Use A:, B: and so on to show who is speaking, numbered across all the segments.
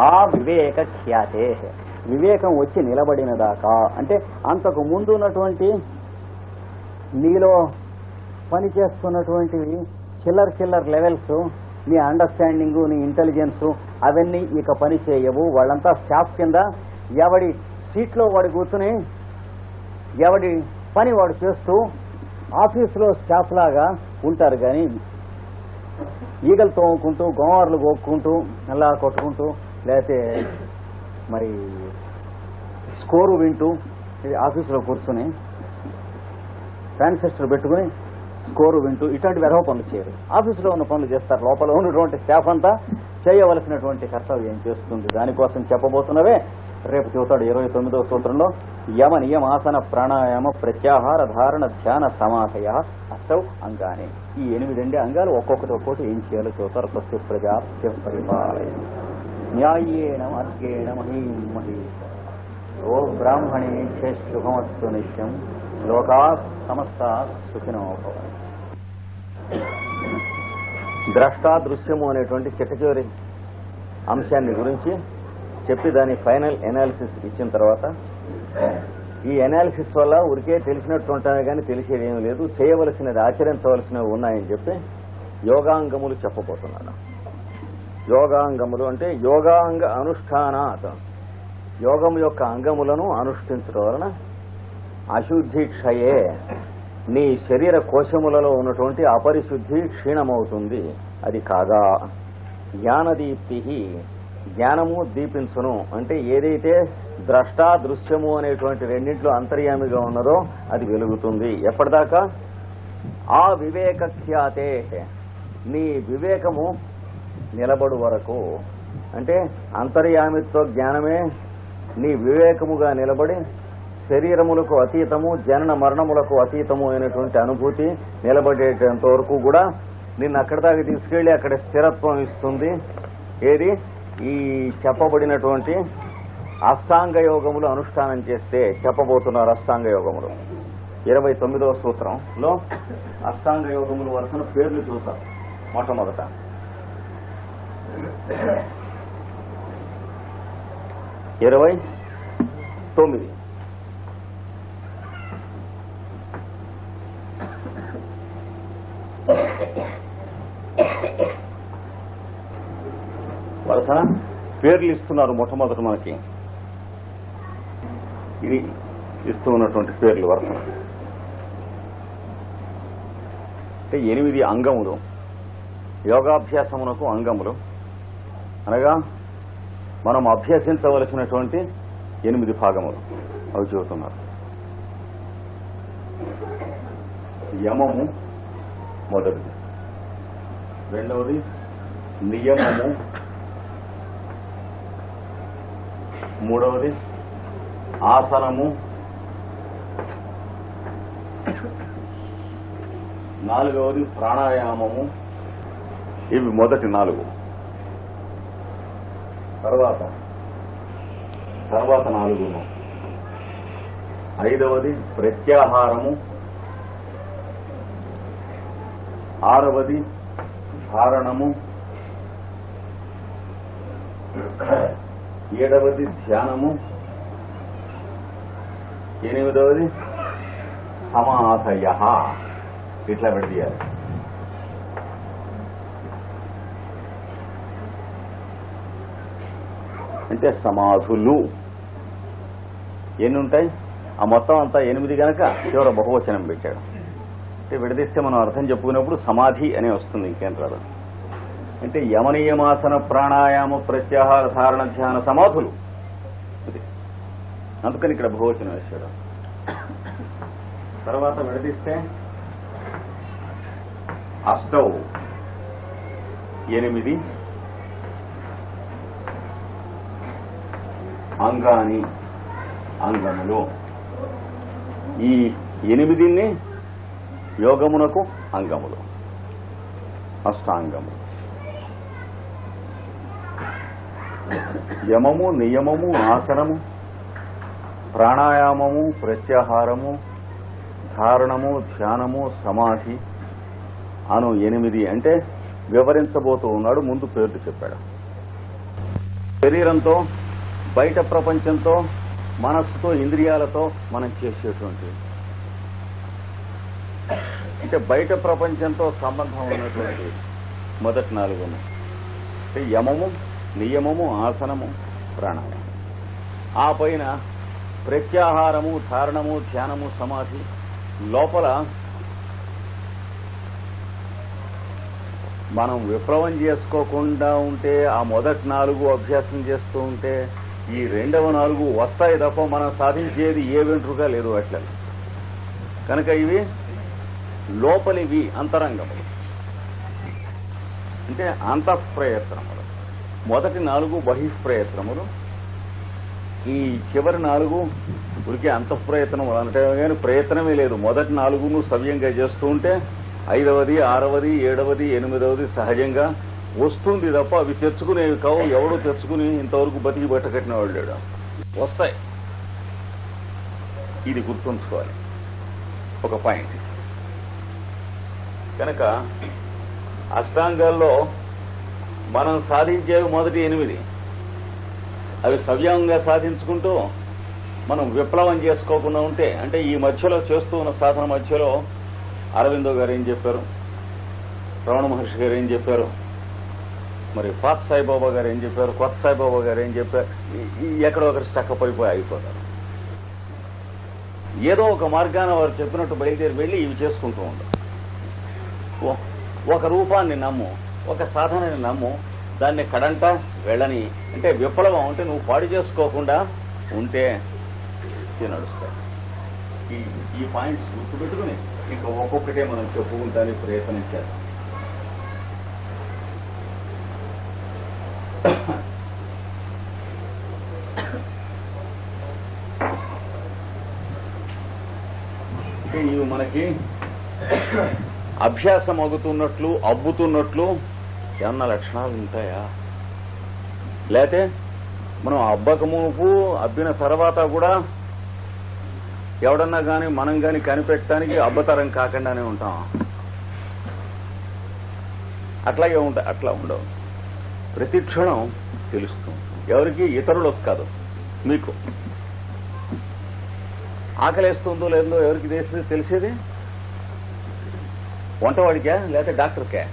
A: ఆ వివేక ఖ్యాతే, వివేకం వచ్చి నిలబడిన దాకా, అంటే అంతకు ముందు ఉన్నటువంటి నీలో పనిచేస్తున్నటువంటివి చిల్లర్ లెవెల్స్, నీ అండర్స్టాండింగు, నీ ఇంటెలిజెన్సు అవన్నీ ఇక పని చేయవు. వాళ్ళంతా స్టాఫ్ కింద ఎవడి సీట్లో వాడు కూర్చుని ఎవడి పని వాడు చేస్తూ ఆఫీసులో స్టాఫ్ లాగా ఉంటారు. కానీ ఈగలు తోముకుంటూ, గోమార్లు గోక్కుంటూ, అలా కొట్టుకుంటూ, లేకపోతే మరి స్కోరు వింటూ ఆఫీసులో కూర్చుని ట్రాన్సిస్టర్ పెట్టుకుని స్కోరు వింటూ ఇట్లాంటి వెధవ పనులు చేయరు. ఆఫీసులో ఉన్న పనులు చేస్తారు. లోపల ఉన్నటువంటి స్టాఫ్ అంతా చేయవలసినటువంటి కర్తవ్యం చేస్తుంది. దానికోసం చెప్పబోతున్నవే రేపు చెబుతాడు 29వ సూత్రంలో. యమ నియమాసన ప్రాణాయామ ప్రత్యాహార ధారణ ధ్యాన సమాధయ అష్టౌ అంగానే. ఈ 8 అంగాలు ఒక్కొక్కటి ఏం చేయాలో చెబుతారు. ప్రతి ప్రజాప్య పరిపాలయ న్యాయేన మార్గేణ మహీం మహీష ఓ బ్రాహ్మణే శుభమస్తు నిత్యం లోకా సమస్త సుఖినో భవంతు. ద్రష్టా దృశ్యము అనేటువంటి చిట్టచివరి అంశాన్ని గురించి చెప్పి దాని ఫైనల్ ఎనాలిసిస్ ఇచ్చిన తర్వాత, ఈ ఎనాలిసిస్ వల్ల ఊరికే తెలిసినట్టు ఉంటామే కానీ తెలిసేది ఏమీ లేదు, చేయవలసినది ఆచరించవలసినవి ఉన్నాయని చెప్పి యోగాంగములు చెప్పబోతున్నాను. యోగాంగములు అంటే యోగాంగ అనుష్ఠానాత్, యోగం యొక్క అంగములను అనుష్ఠించడం వలన అశుద్ధి క్షయే, నీ శరీర కోశములలో ఉన్నటువంటి అపరిశుద్ధి క్షీణమవుతుంది. అది కాగా జ్ఞానదీప్తి, జ్ఞానము దీపించును. అంటే ఏదైతే ద్రష్టా దృశ్యము అనేటువంటి రెండింటిలో అంతర్యామిగా ఉన్నదో అది వెలుగుతుంది. ఎప్పటిదాకా? ఆ వివేక ఖ్యాతే, నీ వివేకము నిలబడు వరకు. అంటే అంతర్యామిత్వ జ్ఞానమే నీ వివేకముగా నిలబడి శరీరములకు అతీతము, జనన మరణములకు అతీతము అయినటువంటి అనుభూతి నిలబడేటంత వరకు కూడా నిన్ను అక్కడి దాకా తీసుకెళ్లి అక్కడ స్థిరత్వం ఇస్తుంది. ఏది? ఈ చెప్పబడినటువంటి అష్టాంగ యోగములు అనుష్ఠానం చేస్తే చెప్పబోతున్నారు. అష్టాంగ యోగములు 29వ సూత్రంలో అష్టాంగ యోగములు వరుసన పేర్లు చూసాం. మొట్టమొదట 29 వరుసన పేర్లు ఇస్తున్నారు. మొట్టమొదట మనకి ఇది ఇస్తూ ఉన్నటువంటి పేర్లు వరుసన. అంటే 8 అంగములు, యోగాభ్యాసమునకు అంగములు అనగా మనం అభ్యసించవలసినటువంటి 8 భాగములు అవి చెబుతున్నారు. యమము మొదటిది, రెండవది నియమము, మూడవది ఆసనము, నాలుగవది ప్రాణాయామము. ఇవి మొదటి 4. తర్వాత 4 ఐదవది ప్రత్యాహారము, 6వది ధారణము, 7వది ధ్యానము, 8వది సమాధయ. ఇట్లా విడదీయాలి. అంటే సమాధులు ఎన్ని ఉంటాయి? ఆ మొత్తం అంతా 8 గనక చివర బహువచనం పెట్టాడు. అంటే విడదీస్తే మనం అర్థం చెప్పుకున్నప్పుడు సమాధి అనే వస్తుంది, ఇంకేం రాదు. అంటే యమనియమాసన ప్రాణాయామ ప్రత్యాహార ధారణ ధ్యాన సమాధులు. అందుకని ఇక్కడ బహువచనం వేశాడు. తర్వాత విడదీస్తే అష్టౌ 8 అంగాని అంగములు. ఈ 8 యోగమునకు అంగములు, అష్టాంగములు. యమము, నియమము, ఆసనము, ప్రాణాయామము, ప్రత్యాహారము, ధారణము, ధ్యానము, సమాధి అను 8 అంటే వివరించబోతూ ఉన్నాడు. ముందు పేర్లు చెప్పాడు. శరీరంతో, బయట ప్రపంచంతో, మనస్సుతో, ఇంద్రియాలతో మనం చేసేటువంటి అంటే బయట ప్రపంచంతో సంబంధం ఉన్నటువంటి మొదటి 4 అంటే యమము, నియమము, ఆసనము, ప్రాణాయామం. ఆ పైన ప్రత్యాహారము, ధారణము, ధ్యానము, సమాధి. లోపల మనం విప్లవం చేసుకోకుండా ఉంటే, ఆ మొదటి 4 అభ్యాసం చేస్తూ ఉంటే ఈ రెండవ 4 వస్తాయి తప్ప మనం సాధించేది ఏ వెంట్రుగా లేదు అట్లా. కనుక ఇవి లోపలివి, అంతరంగములు అంటే అంతఃప్రయత్నములు. మొదటి 4 బహిఃప్రయత్నములు. ఈ చివరి 4 ఉరికి అంతఃప్రయత్నములు అంటే కానీ ప్రయత్నమే లేదు. మొదటి 4 సవ్యంగా చేస్తూ ఉంటే 5వది, 6వది, 7వది, 8వది సహజంగా వస్తుంది తప్ప అవి తెచ్చుకునేవి కావు. ఎవడో తెచ్చుకుని ఇంతవరకు బతికి బట్టకట్టిన వాళ్ళు లేడు. వస్తాయి. ఇది గుర్తుంచుకోవాలి ఒక పాయింట్. కనుక అష్టాంగాల్లో మనం సాధించేవి మొదటి 8. అవి సవ్యంగా సాధించుకుంటూ మనం విప్లవం చేసుకోకుండా ఉంటే, అంటే ఈ మధ్యలో చేస్తూ ఉన్న సాధన మధ్యలో అరవిందో గారు ఏం చెప్పారు, రమణ మహర్షి గారు ఏం చెప్పారు, మరి పాత సాయిబాబా గారు ఏం చెప్పారు, కొత్త సాయిబాబా గారు ఏం చెప్పారు, ఎక్కడో ఒకరు స్టక్ పడిపోయి ఆగిపోతారు. ఏదో ఒక మార్గాన వారు చెప్పినట్టు బయలుదేరి వెళ్లి ఇవి చేసుకుంటూ ఉండరు. ఒక రూపాన్ని నమ్ము, ఒక సాధనని నమ్ము, దాన్ని కడంట వెళ్ళని. అంటే విప్లవం అంటే నువ్వు పాడు చేసుకోకుండా ఉంటే నడుస్తాయి. ఈ పాయింట్స్ గుర్తుపెట్టుకుని ఇంకా ఒక్కొక్కటే మనం చెప్పుకుంటానికి ప్రయత్నించాలి. ఇవి మనకి అభ్యాసం అవుతున్నట్లు, అబ్బుతున్నట్లు ఏమన్నా లక్షణాలు ఉంటాయా? లేతే మనం అబ్బకముపు అబ్బిన తర్వాత కూడా ఎవడన్నా కానీ మనం కానీ కనిపెట్టడానికి అబ్బతరం కాకుండానే ఉంటాం. అట్లాగే ఉంటాయి. అట్లా ఉండవు. ప్రతి క్షణం తెలుస్తుంది. ఎవరికి? ఇతరులకు కాదు, మీకు. ఆకలేస్తుందో లేదో ఎవరికి తెలిసేది? వంటవాడికా లేకపోతే డాక్టర్కా?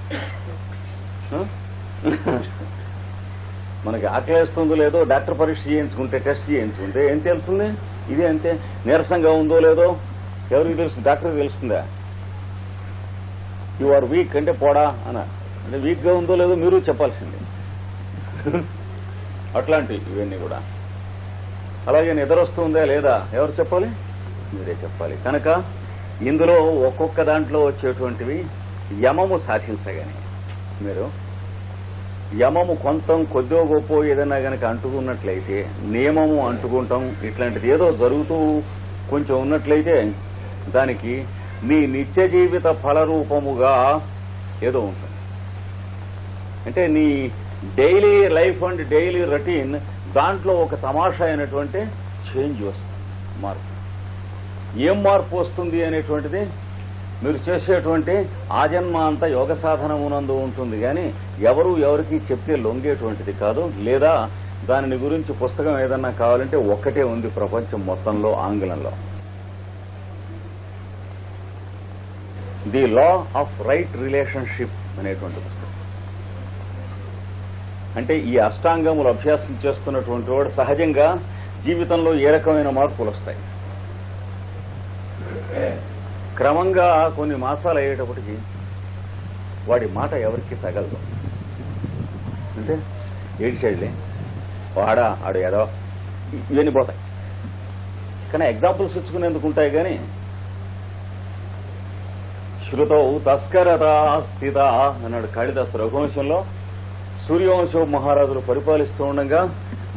A: మనకి ఆకలేస్తుందో లేదో డాక్టర్ పరీక్ష చేయించుకుంటే, టెస్ట్ చేయించుకుంటే ఏం తెలుస్తుంది? ఇదే అంతే. నీరసంగా ఉందో లేదో ఎవరికి తెలుస్తుంది? డాక్టర్కి తెలుస్తుందా? యు ఆర్ వీక్ అంటే పోడా అంటే వీక్ గా ఉందో లేదో మీరు చెప్పాల్సిందే. అట్లాంటి ఇవన్నీ కూడా. అలాగే నిద్ర వస్తుందా లేదా ఎవరు చెప్పాలి? మీరే చెప్పాలి. కనుక ఇందులో ఒక్కొక్క దాంట్లో వచ్చేటువంటివి యమము సాధించగానే మీరు యమము కొంత కొద్దో గొప్ప ఏదైనా గనక అంటుకున్నట్లయితే, నియమము అంటుకుంటాం, ఇట్లాంటిది ఏదో జరుగుతూ కొంచెం ఉన్నట్లయితే దానికి మీ నిత్య జీవిత ఫలరూపముగా ఏదో ఉంటుంది. అంటే నీ daily life and daily routine దాంట్లో ఒక తమాషా అయినటువంటి చేంజ్ వస్తుంది, మార్పు. ఏం మార్పు వస్తుంది అనేటువంటిది మీరు చేసేటువంటి ఆజన్మ అంతా యోగ సాధనమునందు ఉంటుంది. కానీ ఎవరికి చెప్తే లొంగేటువంటిది కాదు. లేదా దానిని గురించి పుస్తకం ఏదన్నా కావాలంటే ఒక్కటే ఉంది ప్రపంచం మొత్తంలో, ఆంగ్లంలో. The law of right relationship అనేటువంటి పుస్తకం. అంటే ఈ అష్టాంగములు అభ్యాసం చేస్తున్నటువంటి వాడు సహజంగా జీవితంలో ఏ రకమైన మార్పులు వస్తాయి. క్రమంగా కొన్ని మాసాలు అయ్యేటప్పటికి వాడి మాట ఎవరికి తగలదు. అంటే ఏడ్చేళ్ళే ఆడు ఏదో ఇవన్నీ పోతాయి. కానీ ఎగ్జాంపుల్స్ ఇచ్చుకునేందుకు ఉంటాయి. కానీ శృతౌ తస్కరత స్థిత అన్నాడు కాళిదాసు రఘువంశంలో. సూర్యవంశం మహారాజులు పరిపాలిస్తూ ఉండగా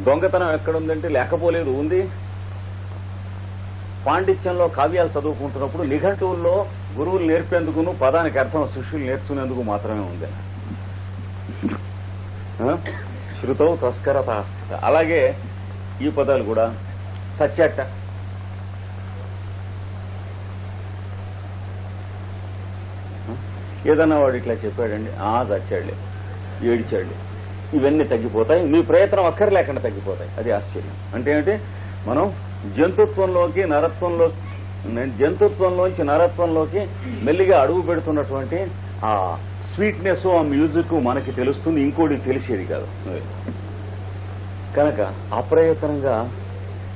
A: దొంగతనం ఎక్కడుందంటే లేకపోలేదు, ఉంది. పాండిత్యంలో కావ్యాలు చదువుకుంటున్నప్పుడు నిఘంటువుల్లో గురువులు నేర్పేందుకును పదానికి అర్థం శిష్యులు నేర్చుకునేందుకు మాత్రమే ఉంది. శృతౌ తస్కరత స్థిత. అలాగే ఈ పదాలు కూడా సచ్చట, ఏదన్నా వాడు ఇట్లా చెప్పాడండి, చచ్చాడులే, ఏడిచాడులే, ఇవన్నీ తగ్గిపోతాయి. మీ ప్రయత్నం అక్కర్లేకుండా తగ్గిపోతాయి. అది ఆశ్చర్యం. అంటే ఏంటి, మనం జంతుత్వంలోంచి నరత్వంలోకి మెల్లిగా అడుగు పెడుతున్నటువంటి ఆ స్వీట్నెస్, ఆ మ్యూజిక్ మనకి తెలుస్తుంది, ఇంకోటి తెలిసేది కాదు. కనుక అప్రయత్నంగా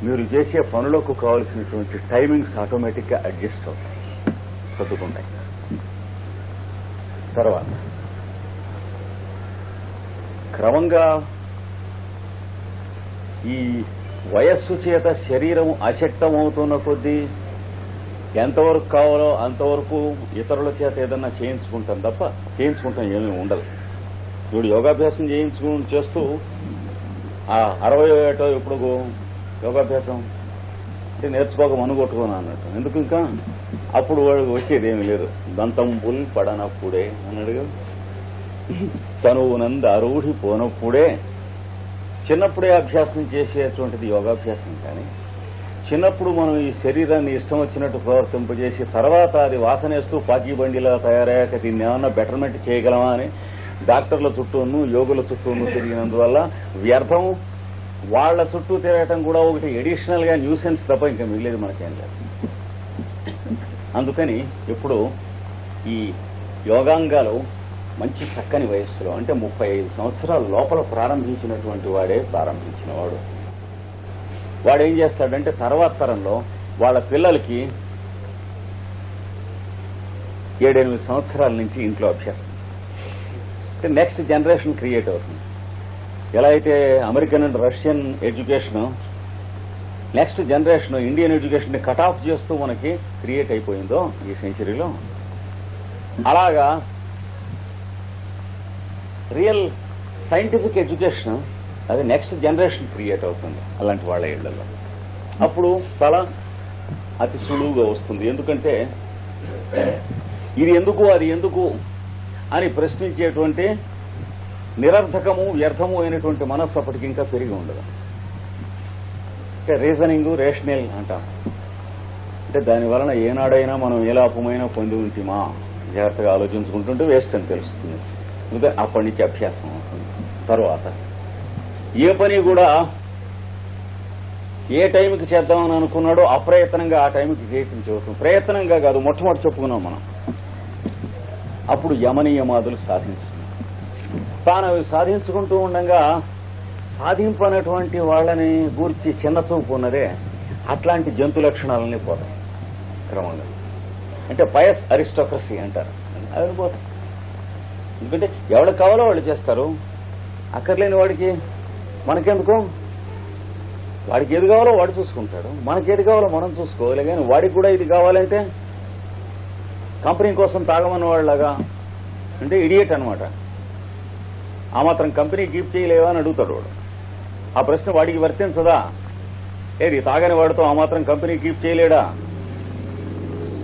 A: మీరు చేసే పనులకు కావలసినటువంటి టైమింగ్స్ ఆటోమేటిక్ గా అడ్జస్ట్ అవుతాయి, సర్దుకుంటాయి. తర్వాత క్రమంగా ఈ వయస్సు చేత శరీరం అశక్తమవుతున్న కొద్దీ ఎంతవరకు కావాలో అంతవరకు ఇతరుల చేత ఏదన్నా చేయించుకుంటాం ఏమీ ఉండదు. ఇప్పుడు యోగాభ్యాసం చేస్తూ ఆ 60 ఏటో ఇప్పుడు యోగాభ్యాసం అంటే నేర్చుకోక మనుగొట్టుకోను అన్నట్టు. ఎందుకు ఇంకా అప్పుడు వాడికి వచ్చేది ఏమీ లేదు. దంతంబుల్ పడనప్పుడే అన్నాడుగా, తనువునంద అరూఢి పోనప్పుడే. చిన్నప్పుడే అభ్యాసం చేసేటువంటిది యోగాభ్యాసం. కానీ చిన్నప్పుడు మనం ఈ శరీరాన్ని ఇష్టం వచ్చినట్టు ప్రవర్తింపజేసి తర్వాత అది వాసనేస్తూ పాకీ బండిలా తయారయ్యాక దీన్ని ఏమన్నా బెటర్మెంట్ చేయగలమా అని డాక్టర్ల చుట్టూను యోగుల చుట్టూను తిరిగినందువల్ల వ్యర్థం. వాళ్ల చుట్టూ తిరగటం కూడా ఒకటి అడిషనల్ గా న్యూసెన్స్ తప్ప ఇంకా మిగిలేదు మనకేం లేదు. అందుకని ఇప్పుడు ఈ యోగాంగాలు మంచి చక్కని వయస్సులో అంటే 35 సంవత్సరాల లోపల ప్రారంభించినటువంటి వాడు వాడేం చేస్తాడంటే తర్వాత తరంలో వాళ్ళ పిల్లలకి 7-8 సంవత్సరాల నుంచి ఇంట్లో అభ్యాసం అంటే నెక్స్ట్ జనరేషన్ క్రియేట్ అవుతుంది. ఎలా అయితే American and Russian education next generation Indian education ని కట్ ఆఫ్ చేస్తూ మనకి క్రియేట్ అయిపోయిందో ఈ సెంచరీలో, అలాగా రియల్ సైంటిఫిక్ ఎడ్యుకేషన్ అది నెక్స్ట్ జనరేషన్ క్రియేట్ అవుతుంది అలాంటి వాళ్ళ ఇళ్లలో. అప్పుడు చాలా అతి సులువుగా వస్తుంది. ఎందుకంటే ఇది ఎందుకు అది ఎందుకు అని ప్రశ్నించేటువంటి నిరర్థకము వ్యర్థము అయినటువంటి మనస్సు అప్పటికి ఇంకా పెరిగి ఉండదు. అంటే రీజనింగ్ రేషనల్ అంటాం. అంటే దాని వలన ఏనాడైనా మనం ఏ లాభమైనా పొంది ఉంటేమా జాగ్రత్తగా ఆలోచించుకుంటుంటే వేస్ట్ అని తెలుస్తుంది. ఎందుకంటే అప్పటి నుంచి అభ్యాసం అవుతుంది. తర్వాత ఏ పని కూడా ఏ టైంకి చేద్దామని అనుకున్నాడో అప్రయత్నంగా ఆ టైంకి చేయటం చెబుతుంది. ప్రయత్నంగా కాదు, మొట్టమొదటి చెప్పుకున్నాం మనం. అప్పుడు యమనియమాదులు సాధించుతుంది. తాను అవి సాధించుకుంటూ ఉండగా సాధింపనటువంటి వాళ్ళని గూర్చి చిన్న చూపు ఉన్నదే అట్లాంటి జంతు లక్షణాలన్నీ పోతాయి క్రమంగా. అంటే పయస్ అరిస్టోక్రసీ అంటారు, అవి పోతాయి. ఎందుకంటే ఎవరికి కావాలో వాళ్ళు చేస్తారు, అక్కర్లేని వాడికి మనకెందుకు, వాడికి ఏది కావాలో వాడు చూసుకుంటాడు, మనకేది కావాలో మనం చూసుకోవాలి. కానీ వాడికి కూడా ఇది కావాలంటే కంపెనీ కోసం తాగమన్న వాళ్ళలాగా అంటే ఇడియట్ అనమాట. ఆ మాత్రం కంపెనీ కీప్ చేయలేవా అని అడుగుతాడు వాడు. ఆ ప్రశ్న వాడికి వర్తించదా? ఏది తాగని వాడితో ఆ మాత్రం కంపెనీ కీప్ చేయలేడా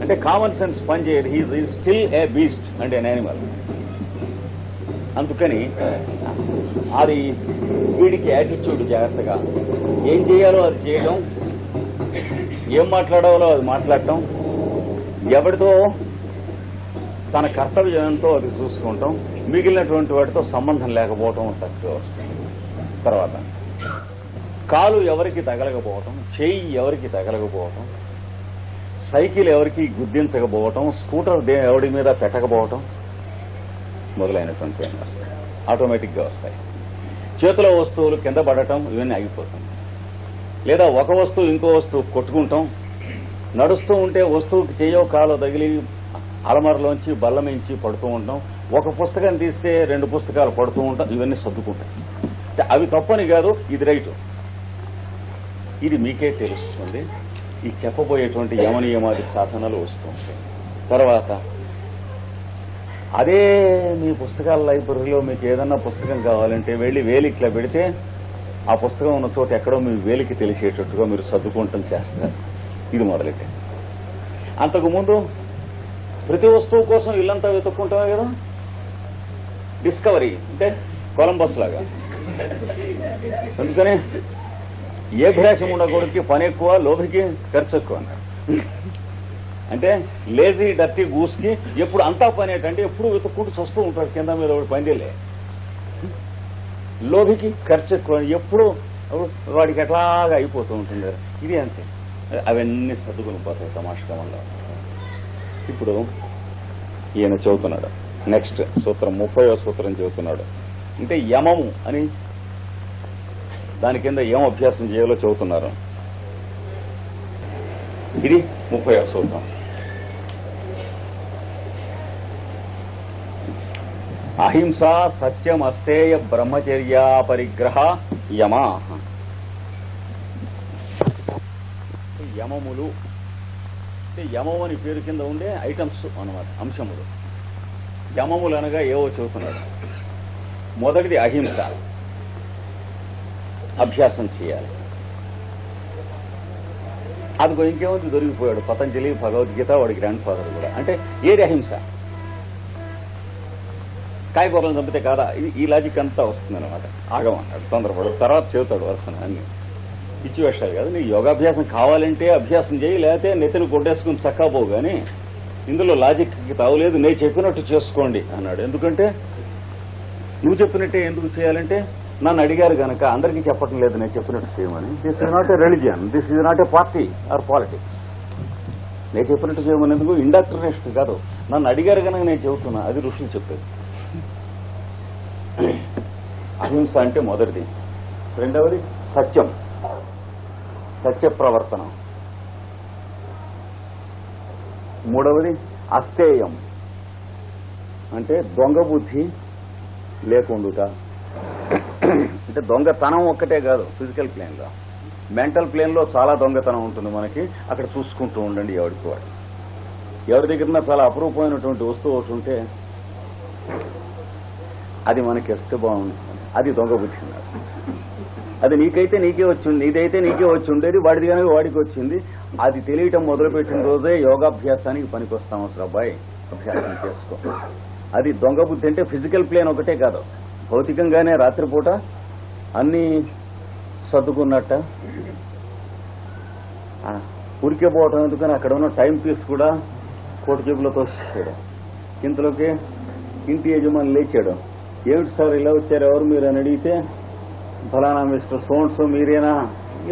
A: అంటే కామన్ సెన్స్ పనిచేయదు. హీ స్టిల్ ఏ బీస్ట్ అంటే ఎన్ యానిమల్. అందుకని అది వీడికి యాటిట్యూడ్ జాగ్రత్తగా ఏం చేయాలో అది చేయడం, ఏం మాట్లాడాలో అది మాట్లాడటం, ఎవరితో తన కర్తవ్యంతో అది చూసుకుంటాం, మిగిలినటువంటి వాటితో సంబంధం లేకపోవటం తక్కువ వస్తుంది. తర్వాత కాలు ఎవరికి తగలకపోవటం, చెయ్యి ఎవరికి తగలకపోవటం, సైకిల్ ఎవరికి గుద్దించకపోవటం, స్కూటర్ ఎవడి మీద పెట్టకపోవటం మొదలైనటువంటి వస్తాయి, ఆటోమేటిక్ గా వస్తాయి. చేతిలో వస్తువులు కింద పడటం ఇవన్నీ ఆగిపోతుంది. లేదా ఒక వస్తువు ఇంకో వస్తువు కొట్టుకుంటాం, నడుస్తూ ఉంటే వస్తువుకి చేయో కాలో తగిలి అలమరలోంచి బల్లమించి పడుతూ ఉంటాం, ఒక పుస్తకం తీస్తే 2 పుస్తకాలు పడుతూ ఉంటాం, ఇవన్నీ సర్దుకుంటాయి. అవి తప్పని కాదు, ఇది రైటు, ఇది మీకే తెలుస్తుంది. ఈ చెప్పబోయేటువంటి యమనియమాది సాధనలు వస్తూ ఉంటాయి. తర్వాత అదే మీ పుస్తకాల లైబ్రరీలో మీకు ఏదన్నా పుస్తకం కావాలంటే వెళ్లి వేలిట్లా పెడితే ఆ పుస్తకం ఉన్న చోట ఎక్కడో మీ వేలికి తెలిసేటట్టుగా మీరు సర్దుకుంటం చేస్తారు. ఇది మొదలెట్టే. అంతకుముందు ప్రతి వస్తువు కోసం ఇల్లంతా వెతుక్కుంటామే కదా, డిస్కవరీ అంటే కొలంబస్ లాగా. అందుకని ఏ భ్యాసం ఉండకూడదుకి పని ఎక్కువ, లోభికి ఖర్చు ఎక్కువ అన్నారు. అంటే లేజీ డర్టీ గూస్ కి ఎప్పుడు అంతా పని ఏంటంటే ఎప్పుడు వెతుక్కుంటూ వస్తూ ఉంటాడు కింద మీద ఒకటి పందిలే. లోభికి ఖర్చు ఎక్కువ, ఎప్పుడూ వాడికి ఎట్లాగా అయిపోతూ ఉంటుంది. ఇది అంతే, అవన్నీ సర్దుకుని పోతాయి తమాషకంలో. ఇప్పుడు ఈయన చెబుతున్నాడు నెక్స్ట్ సూత్రం, 30వ సూత్రం చెబుతున్నాడు. అంటే యమము అని దాని కింద ఏం అభ్యాసం చేయాలో చెబుతున్నారు. ఇది 30వ సూత్రం. అహింస సత్యం అస్తేయ బ్రహ్మచర్య పరిగ్రహ యమా. యమములు అంటే యమం అని పేరు కింద ఉండే ఐటమ్స్ అన్నమాట, అంశములు. యమములు అనగా ఏవో చెబుతున్నాడు. మొదటిది అహింస, అభ్యాసం చేయాలి. అదిగో ఇంకేముంది, దొరికిపోయాడు పతంజలి, భగవద్గీత, వాడి గ్రాండ్ ఫాదర్ కూడా. అంటే ఏది అహింస? కాయగూరలను చంపితే కాదా? ఇది ఈ లాజిక్ అంతా వస్తుంది అనమాట. ఆగమన్నాడు, తొందరపడు, తర్వాత చెబుతాడు వస్తున్నాను అన్ని పిచ్చి వేషాలు కాదు. నీకు యోగాభ్యాసం కావాలంటే అభ్యాసం చేయి, లేకపోతే నెత్తిని కొట్టేసుకుని చక్కపోవు. కానీ ఇందులో లాజిక్కి తావులేదు. నేను చెప్పినట్టు చేసుకోండి అన్నాడు. ఎందుకంటే నువ్వు చెప్పినట్టే ఎందుకు చేయాలంటే, నన్ను అడిగారు గనక అందరికీ చెప్పడం లేదు నేను చెప్పినట్టు చేయమని. This is not a religion, this is not a party or politics. నేను చెప్పినట్టు చేయమని ఎందుకు? ఇండాక్ట్రినేషన్ కాదు, నన్ను అడిగారు కనుక నేను చెబుతున్నా. అది ఋషులు చెప్పేది. అహింస అంటే మొదటిది. రెండవది సత్యం, సత్య ప్రవర్తనం. మూడవది అస్తేయం అంటే దొంగ బుద్ధి లేకుండుట. అంటే దొంగతనం ఒక్కటే కాదు, ఫిజికల్ ప్లేన్ లో, మెంటల్ ప్లేన్ లో చాలా దొంగతనం ఉంటుంది మనకి. అక్కడ చూసుకుంటూ ఉండండి ఎవరికి వాడు. ఎవరి దగ్గర చాలా అపురూపమైనటువంటి వస్తువు ఒకటి ఉంటే అది మనకి ఇస్తే బాగుంటుంది. అది దొంగ బుద్ధి అన్నారు. అది నీకైతే నీకే వచ్చింది, నీదైతే నీకే వచ్చి ఉండేది, వాడిది కనుక వాడికి వచ్చింది. అది తెలియటం మొదలుపెట్టిన రోజే యోగాభ్యాసానికి పనికొస్తాం. అసలు అబ్బాయి అభ్యాసం చేసుకో. అది దొంగ బుద్ధి. అంటే ఫిజికల్ ప్లేన్ ఒకటే కాదు, భౌతికంగానే రాత్రిపూట అన్ని సర్దుకున్నట్ట ఉరికే పోవటం ఎందుకని అక్కడ ఉన్న టైం పీస్ కూడా కోటి జేబులో తోసేసాడు. ఇంతలోకి ఇంటి యజమాని లేచాడు. ఏమిటి సార్ ఇలా వచ్చారు, ఎవరు మీరు అని అడిగితే, ఫలానా మిస్టర్ సోన్స్ మీరేనా?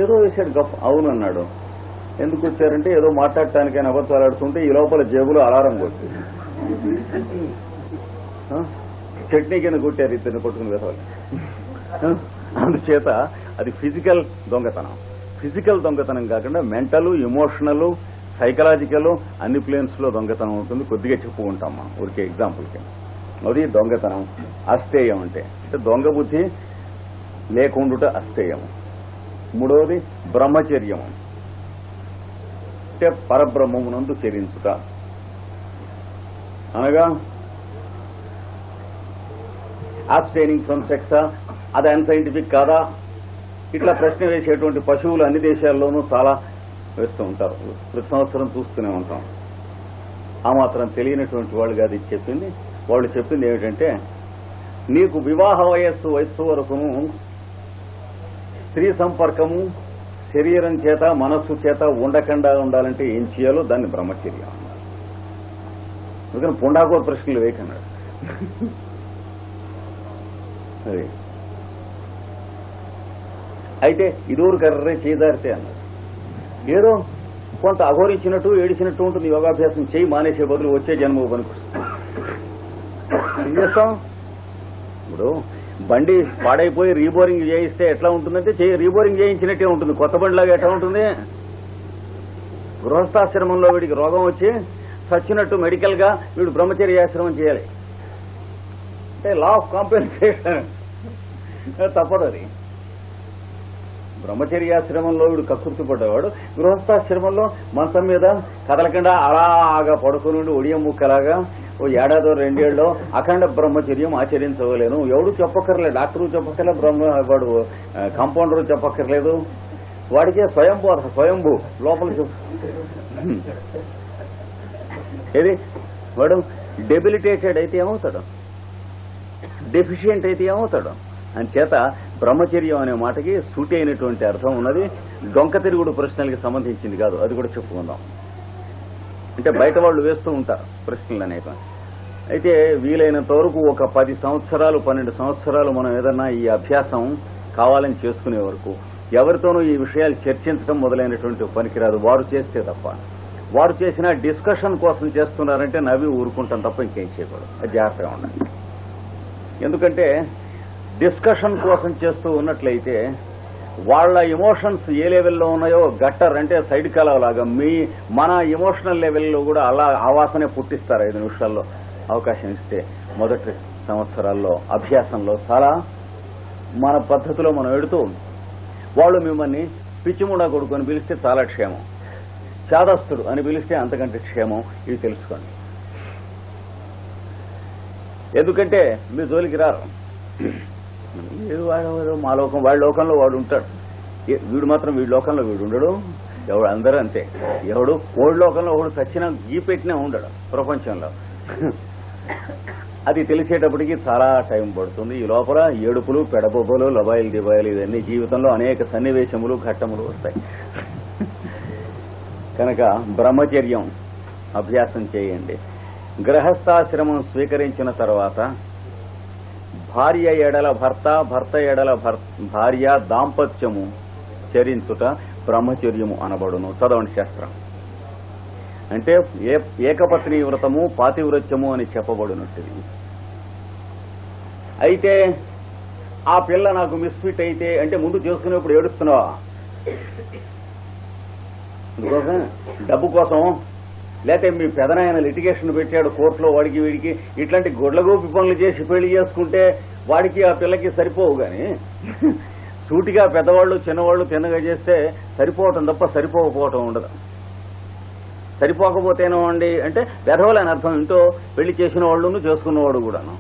A: ఏదో వేసాడు గప్. అవును అన్నాడు. ఎందుకు వచ్చారంటే ఏదో మాట్లాడటానికి ఆయన అబద్ధాలు ఆడుతుంటే ఈ లోపల జేబులో అలారం కొట్టింది. చట్నీ కింద కొట్టారు ఇద్దరిని కొట్టుకుని వేసాలి. అందుచేత అది ఫిజికల్ దొంగతనం. ఫిజికల్ దొంగతనం కాకుండా మెంటల్, ఎమోషనల్, సైకలాజికల్ అన్ని ప్లేన్స్ లో దొంగతనం ఉంటుంది. కొద్దిగా చెప్పుకుంటాం మనం ఊరికే ఎగ్జాంపుల్కి. అది దొంగతనం. అస్తేయం అంటే దొంగ బుద్ధి లేకుండుట అస్తేయము. మూడవది బ్రహ్మచర్యము అంటే పరబ్రహ్మమునందు చరించుట. అనగా అబ్స్టైనింగ్ ఫ్రమ్ సెక్సా, అది అన్సైంటిఫిక్ కాదా? ఇట్లా ప్రశ్న వేసేటువంటి పశువులు అన్ని దేశాల్లోనూ చాలా వేస్తూ ఉంటారు. ప్రతి సంవత్సరం చూస్తూనే ఉంటాం. ఆ మాత్రం తెలియనటువంటి వాళ్ళు కాదు ఇది చెప్పింది. వాళ్ళు చెప్పింది ఏమిటంటే, నీకు వివాహ వయస్సు వరకును స్త్రీ సంపర్కము శరీరం చేత మనస్సు చేత ఉండకుండా ఉండాలంటే ఏం చేయాలో దాన్ని బ్రహ్మచర్యం అన్నారు. అందుకని పుండాకోర్ ప్రశ్నలు వేయకన్నాడు. అది అయితే ఇదోరు కర్రే చేదారితే అన్నాడు. ఏదో కొంత అఘోరించినట్టు ఏడిచినట్టు ఉంటుంది. యోగాభ్యాసం చేయి, మానేసే బదులు వచ్చే జన్మ పనికొస్తుంది. ఏం చేస్తాం? ఇప్పుడు బండి పాడైపోయి రీబోరింగ్ చేయిస్తే ఎట్లా ఉంటుందంటే రీబోరింగ్ చేయించినట్టే ఉంటుంది. కొత్త బండిలాగా ఎట్లా ఉంటుంది? గృహస్థాశ్రమంలో వీడికి రోగం వచ్చి చచ్చినట్టు మెడికల్ గా వీడు బ్రహ్మచర్యాశ్రమం చేయాలి అంటే లా ఆఫ్ కాంపెన్సేషన్ తప్పదు. అది బ్రహ్మచర్యాశ్రమంలో వీడు కకృతి పడ్డవాడు గృహస్థాశ్రమంలో మంచం మీద కదలకుండా అలాగా పడుకుని ఒడియం ముక్కలాగా ఓ ఏడాదో రెండేళ్ళలో అఖండ బ్రహ్మచర్యం ఆచరించవలేను. ఎవడు చెప్పక్కర్లేదు, డాక్టరు చెప్పక్కర్లేదు, వాడు కాంపౌండరు చెప్పక్కర్లేదు. వాడికే స్వయంభూ లోపల ఏది వాడు డెబిలిటేటెడ్ అయితే ఏమవుతాడు, డెఫిషియెంట్ అయితే ఏమవుతాడు. అంచేత బ్రహ్మచర్యం అనే మాటకి సూటి అయినటువంటి అర్థం ఉన్నది. డొంక తిరుగుడు ప్రశ్నలకి సంబంధించింది కాదు. అది కూడా చెప్పుకుందాం. అంటే బయట వాళ్ళు వేస్తూ ఉంటారు ప్రశ్నలు అనేక. అయితే వీలైనంత వరకు ఒక 10 సంవత్సరాలు 12 సంవత్సరాలు మనం ఏదన్నా ఈ అభ్యాసం కావాలని చేసుకునే వరకు ఎవరితోనూ ఈ విషయాలు చర్చించడం మొదలైనటువంటి పనికిరాదు, వారు చేస్తే తప్ప. వారు చేసిన డిస్కషన్ కోసం చేస్తున్నారంటే నవ్వి ఊరుకుంటాం తప్ప ఇంకేం చేయకూడదు. అది జాగ్రత్తగా ఉండాలి. ఎందుకంటే డిస్కషన్ కోసం చేస్తూ ఉన్నట్లయితే వాళ్ళ ఎమోషన్స్ ఏ లెవెల్లో ఉన్నాయో గట్టర్ అంటే సైడ్ కాలవలాగా మన ఎమోషనల్ లెవెల్లో కూడా అలా ఆవాసనే పుట్టిస్తారు 5 నిమిషాల్లో అవకాశం ఇస్తే. మొదటి సంవత్సరాల్లో అభ్యాసంలో చాలా మన పద్ధతిలో మనం ఎడుతూ వాళ్ళు మిమ్మల్ని పిచ్చిముడా కొడుకు అని పిలిస్తే చాలా క్షేమం, చాదస్తుడు అని పిలిస్తే అంతకంటే క్షేమం. ఇది తెలుసుకోండి. ఎందుకంటే మీ జోలికి రారు. ఏదో వాడు మా లోకం, వాడి లోకంలో వాడు ఉంటాడు, వీడు మాత్రం వీడి లోకంలో వీడు ఉండడు. ఎవడు అందరూ అంతే. ఎవడు ఓడి లోకంలో ఒకడు చచ్చినా గీ పెట్టినా ఉండడు ప్రపంచంలో. అది తెలిసేటప్పటికి చాలా టైం పడుతుంది. ఈ లోపల ఏడుపులు, పెడబొబ్బలు, లబాయిలు, దిబాయిలు ఇవన్నీ జీవితంలో అనేక సన్నివేశములు, ఘట్టములు వస్తాయి. కనుక బ్రహ్మచర్యం అభ్యాసం చేయండి. గృహస్థాశ్రమం స్వీకరించిన తర్వాత భార్య ఎడల భర్త, భర్త ఎడల భార్య దాంపత్యము చరించుట బ్రహ్మచర్యము అనబడును. చదవండి శాస్త్రం. అంటే ఏకపత్ని వ్రతము పాతివ్రత్యము అని చెప్పబడినట్టు. అయితే ఆ పిల్ల నాకు మిస్ఫిట్ అయితే అంటే ముందు చేసుకునేప్పుడు ఏడుస్తున్నావా? అందుకోసం డబ్బు కోసం, లేకపోతే మీ పెదనాయన లిటిగేషన్ పెట్టాడు కోర్టులో, వాడికి వీడికి ఇట్లాంటి గొడ్లగోపి పనులు చేసి పెళ్లి చేసుకుంటే వాడికి ఆ పిల్లకి సరిపోవు. గాని సూటిగా పెద్దవాళ్ళు చిన్నవాళ్ళు తిన్నగా చేస్తే సరిపోవటం తప్ప సరిపోకపోవటం ఉండదు. సరిపోకపోతేనో అండి అంటే వెధవలని అర్థం. ఇంట్లో పెళ్లి చేసిన వాళ్ళు చేసుకున్నవాడు కూడాను.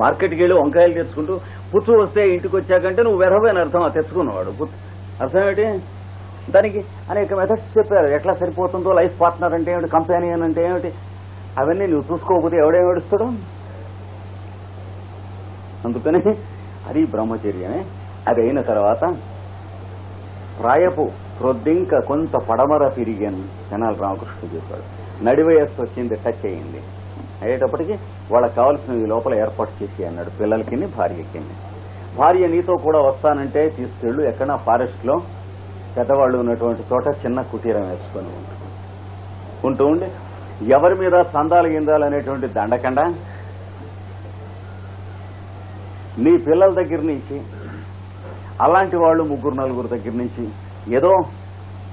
A: మార్కెట్కి వెళ్ళి వంకాయలు తెచ్చుకుంటూ పుచ్చు వస్తే ఇంటికి వచ్చాకంటే నువ్వు వెధవని అర్థం. ఆ తెచ్చుకున్నవాడు అర్థం ఏమిటి? దానికి అనేక మెథడ్స్ చెప్పారు. ఎట్లా సరిపోతుందో, లైఫ్ పార్ట్నర్ అంటే ఏమిటి, కంపానియన్ అంటే ఏమిటి, అవన్నీ నువ్వు చూసుకోకపోతే ఎవడేం ఏడుస్తాడు? అందుకని అది బ్రహ్మచర్యమే. అది అయిన తర్వాత ప్రాయపు క్రొద్దింక కొంత పడమర తిరిగాను తెనాలి రామకృష్ణ చెప్పాడు. నడివయస్సు వచ్చింది, టచ్ అయ్యింది. అయ్యేటప్పటికి వాళ్ళకి కావాల్సినవి లోపల ఏర్పాటు చేసి అన్నాడు, పిల్లలకి భార్యకి. భార్య నీతో కూడా వస్తానంటే తీసుకెళ్ళు, ఎక్కడా ఫారెస్ట్ లో పెద్దవాళ్ళు ఉన్నటువంటి చోట చిన్న కుటీరం వేసుకొని ఉంటూ ఉండి ఎవరి మీద చందాలు గిందాలు అనేటువంటి దండకండ నీ పిల్లల దగ్గర నుంచి అలాంటి వాళ్ళు 3-4 దగ్గర నుంచి ఏదో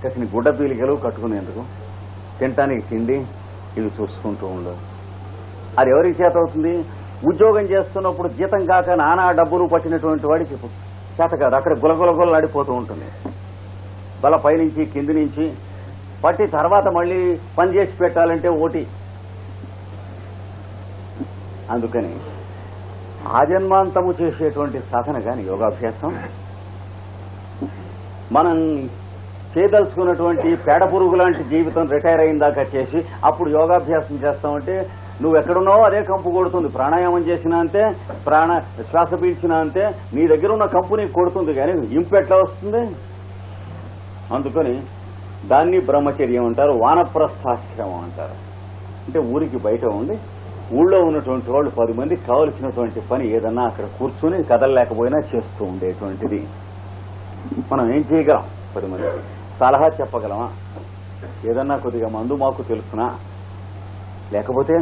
A: కసిన గుడ్డ పీలికలు కట్టుకునేందుకు, తినటానికి తిండి, ఇవి చూసుకుంటూ ఉండదు. అది ఎవరికి చేత అవుతుంది? ఉద్యోగం చేస్తున్నప్పుడు జీతం కాక నానా డబ్బులు పట్టినటువంటి వాడికి చేత కాదు. అక్కడ గులగులగులు ఆడిపోతూ ఉంటుంది. బల పైనుంచి కింది నుంచి పట్టి తర్వాత మళ్ళీ పని చేసి పెట్టాలంటే ఓటి. అందుకని ఆజన్మాంతము చేసేటువంటి సాధన కాని యోగాభ్యాసం మనం చేయదలుచుకున్నటువంటి పేడ పురుగు లాంటి జీవితం రిటైర్ అయిన దాకా చేసి అప్పుడు యోగాభ్యాసం చేస్తామంటే నువ్వు ఎక్కడున్నావో అదే కంపు కొడుతుంది. ప్రాణాయామం చేసినా అంతే, శ్వాస పీల్చినా అంతే, నీ దగ్గర ఉన్న కంపు నీకు కొడుతుంది. కానీ ఇంపు ఎట్లా వస్తుంది? అందుకని దాన్ని బ్రహ్మచర్యం అంటారు, వానప్రస్థాశ్రమం అంటారు. అంటే ఊరికి బయట ఉండి ఊళ్ళో ఉన్నటువంటి వాళ్ళు 10 మందికి కావలసినటువంటి పని ఏదన్నా అక్కడ కూర్చుని కదలలేకపోయినా చేస్తూ ఉండేటువంటిది. మనం ఏం చేయగలం? 10 మంది సలహా చెప్పగలమా? ఏదన్నా కొద్దిగా మందు మాకు తెలుసునా? లేకపోతే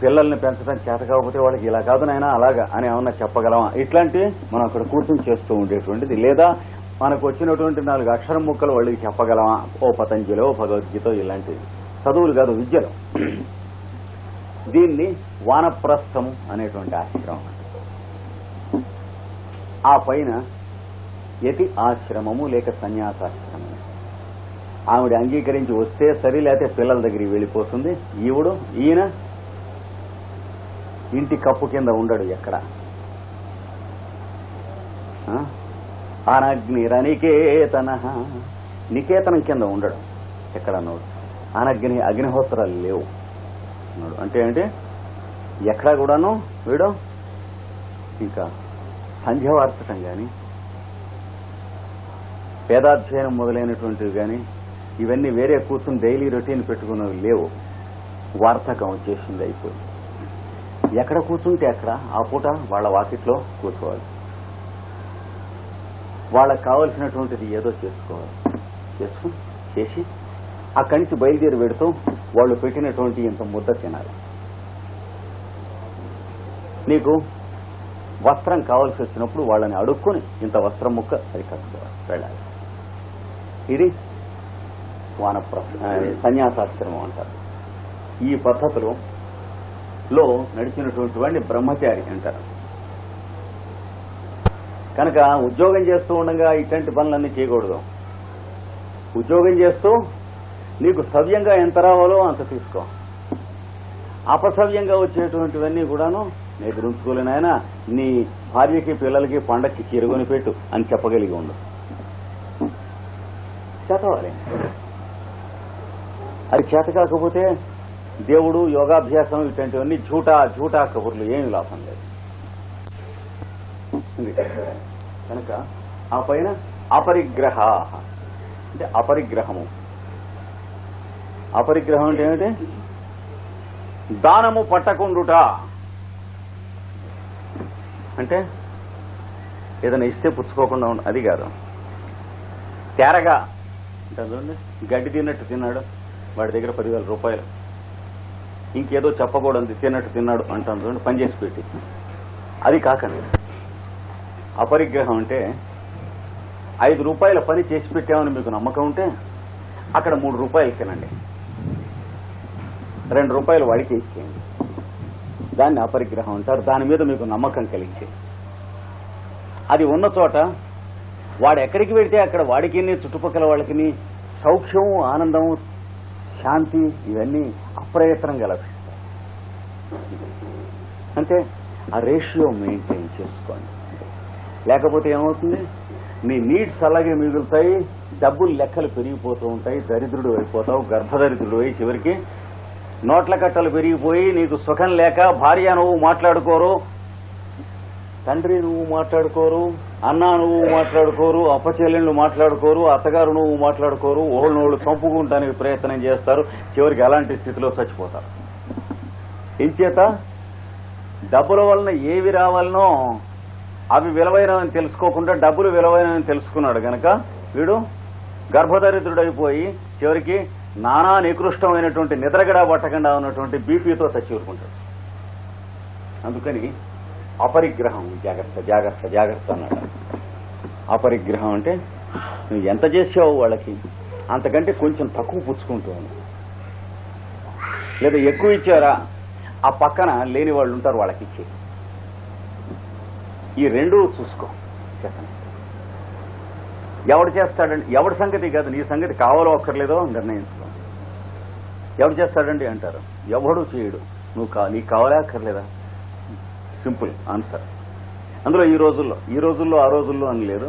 A: పిల్లల్ని పెంచడం చేత కాకపోతే వాళ్ళకి ఇలా కాదు నాయనా అలాగా అని ఏమన్నా చెప్పగలమా? ఇట్లాంటివి మనం అక్కడ కూర్చొని చేస్తూ ఉండేటువంటిది. లేదా మనకు వచ్చినటువంటి 4 అక్షరం ముక్కలు వాళ్ళకి చెప్పగలమా? ఓ పతంజలో, భగవద్గీత, ఇలాంటివి చదువులు కాదు, విద్యలు. దీన్ని వానప్రస్థము అనేటువంటి ఆశ్రమం. ఆ పైన యతి ఆశ్రమము లేక సన్యాసాశ్రమము. ఆవిడ అంగీకరించి వస్తే సరి, లేకపోతే పిల్లల దగ్గరికి వెళ్ళిపోతుంది. ఈయన ఇంటి కప్పు కింద ఉండడు ఎక్కడ. అనగ్నిరనికేతన, నికేతనం కింద ఉండడు ఎక్కడ అన్నాడు. అగ్నిహోత్రాలు లేవు అన్నాడు. అంటే ఏంటి? ఎక్కడా కూడాను వీడు ఇంకా సంధ్యవార్చటం కానీ, వేదాధ్యయనం మొదలైనటువంటివి కానీ, ఇవన్నీ వేరే కూర్చుని డైలీ రొటీన్ పెట్టుకున్నవి లేవు. వార్తకం వచ్చేసింది, అయిపోయింది. ఎక్కడ కూర్చుంటే అక్కడ ఆ పూట వాళ్ళ వాకిట్లో కూర్చోవాలి. వాళ్ళకి కావలసినటువంటిది ఏదో చేసుకుని చేసి అక్కడి నుంచి బయలుదేరి పెడుతూ వాళ్ళు పెట్టినటువంటి ఇంత ముద్ద తినాలి. నీకు వస్త్రం కావాల్సి వచ్చినప్పుడు వాళ్ళని అడుక్కుని ఇంత వస్త్రం ముక్క అది కట్టుకోవాలి, వెళ్ళాలి. ఇది సన్యాసాశ్రమం అంటారు. ఈ పద్ధతులలో నడిచినటువంటి వాడిని బ్రహ్మచారి అంటారు. కనుక ఉద్యోగం చేస్తూ ఉండగా ఇట్లాంటి పనులన్నీ చేయకూడదు. ఉద్యోగం చేస్తూ నీకు సవ్యంగా ఎంత రావాలో అంత తీసుకో. అపసవ్యంగా వచ్చేటువంటివన్నీ కూడాను నేను ఉంచుకోలేని ఆయన నీ భార్యకి పిల్లలకి పండక్కి చీరగొని పెట్టు అని చెప్పగలిగి ఉండు. చేతవాలి. అది చేత కాకపోతే దేవుడు, యోగాభ్యాసం ఇట్లాంటివన్నీ జూటా కబుర్లు ఏమి లాభం లేదు. కనుక ఆ పైన అపరిగ్రహ అంటే అపరిగ్రహము. అపరిగ్రహం అంటే ఏమిటి? దానము పట్టకుండుట అంటే ఏదైనా ఇస్తే పుచ్చుకోకుండా అది కాదు. తేరగా అంటే చూడండి, గడ్డి తిన్నట్టు తిన్నాడు, వాడి దగ్గర 10,000 రూపాయలు, ఇంకేదో చెప్పకూడదు తిన్నట్టు తిన్నాడు అంటాను చూడండి, పని చేసి పెట్టి. అది కాకండి. అపరిగ్రహం అంటే 5 రూపాయల పని చేసి పెట్టామని మీకు నమ్మకం ఉంటే అక్కడ 3 రూపాయలు తినండి, 2 రూపాయలు వాడికి ఇచ్చేయండి. దాన్ని అపరిగ్రహం అంటారు. దాని మీద మీకు నమ్మకం కలిగించి అది ఉన్న చోట వాడు ఎక్కడికి వెళ్తే అక్కడ వాడికి చుట్టుపక్కల వాళ్ళకి సౌఖ్యం, ఆనందం, శాంతి ఇవన్నీ అప్రయత్నంగా లభిస్తాయి. అంటే ఆ రేషియో మెయింటైన్ చేసుకోండి. లేకపోతే ఏమవుతుంది, నీ నీడ్స్ అలాగే మిగులుతాయి, డబ్బులు లెక్కలు పెరిగిపోతూ ఉంటాయి, దరిద్రుడు అయిపోతావు, గర్భదరిద్రుడు అయి చివరికి నోట్ల కట్టలు పెరిగిపోయి నీకు సుఖం లేక భార్య నువ్వు మాట్లాడుకోరు, తండ్రి నువ్వు మాట్లాడుకోరు, అన్న నువ్వు మాట్లాడుకోరు, అప్పచెల్లెళ్ళు మాట్లాడుకోరు, అత్తగారు నువ్వు మాట్లాడుకోరు, ఓళ్ళనోళ్ళు చంపుకుంటానికి ప్రయత్నం చేస్తారు, చివరికి అలాంటి స్థితిలో చచ్చిపోతారు. ఇంచేత డబ్బుల వలన ఏవి రావాలనో అవి విలువైనవని తెలుసుకోకుండా డబ్బులు విలువైనవని తెలుసుకున్నాడు గనక వీడు గర్భదరిద్రుడైపోయి చివరికి నానా నికృష్టమైనటువంటి నిద్రగడా పట్టకుండా ఉన్నటువంటి బీపీతో చచ్చి ఊరుకుంటాడు. అందుకని అపరిగ్రహం జాగ్రత్త అన్నాడు. అపరిగ్రహం అంటే నువ్వు ఎంత చేసావు వాళ్ళకి అంతకంటే కొంచెం తక్కువ పుచ్చుకుంటూ లేదా ఎక్కువ ఇచ్చారా ఆ పక్కన లేని వాళ్ళు ఉంటారు, వాళ్ళకి ఇచ్చి. ఈ రెండూ చూసుకో. ఎవడు చేస్తాడండి, ఎవడి సంగతి కాదు, నీ సంగతి కావాలో అక్కర్లేదో నిర్ణయించుకో. ఎవడు చేస్తాడండి అంటారు, ఎవడు చేయడు. నీకు కావాలా అక్కర్లేదా? Simple answer. అందులో ఈ రోజుల్లో ఆ రోజుల్లో అని లేదు.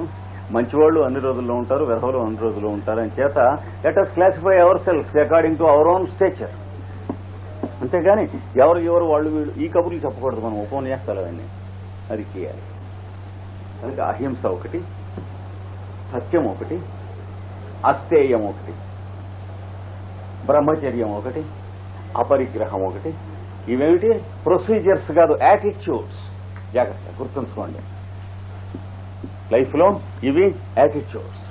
A: మంచివాళ్ళు అన్ని రోజుల్లో ఉంటారు, వెధవలు అన్ని రోజుల్లో ఉంటారు. అని చేత let us classify ourselves according to our own stature. అంతేగాని ఎవరు వాళ్ళు వీళ్ళు ఈ కబుర్లు చెప్పకూడదు. మనం ఉపన్యాసాలు అవన్నీ అది చేయాలి. కనుక అహింస ఒకటి, సత్యం ఒకటి, అస్తేయం ఒకటి, బ్రహ్మచర్యం ఒకటి, అపరిగ్రహం ఒకటి. ఇవేమిటి? ప్రొసీజర్స్ కాదు, యాటిట్యూడ్స్. జాగ్రత్త గుర్తుంచుకోండి. లైఫ్ లో ఇవి యాటిట్యూడ్స్.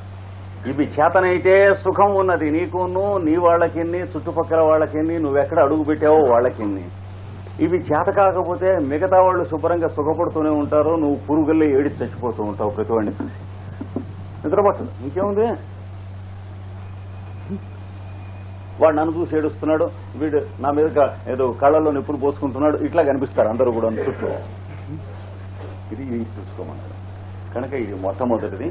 A: ఇవి చేతనైతే సుఖం ఉన్నది నీకును, నీ వాళ్ళకిన్ని, చుట్టుపక్కల వాళ్ళకిన్ని, నువ్వెక్కడ అడుగు పెట్టావో వాళ్ళకిన్ని. ఇవి చేత కాకపోతే మిగతా వాళ్ళు శుభ్రంగా సుఖపడుతూనే ఉంటారు, నువ్వు పురుగుల్లో ఏడిచి చచ్చిపోతూ ఉంటావు. ప్రతివాడిని చూసి నిద్రపట్టదు. ఇంకేముంది? వాడు నన్ను చూసి ఏడుస్తున్నాడు, వీడు నా మీద ఏదో కళ్ళల్లో నిప్పులు పోసుకుంటున్నాడు, ఇట్లా కనిపిస్తారు అందరూ కూడా చుట్టూ. ఇది చూసుకోమన్నారు. కనుక ఇది మొట్టమొదటిది.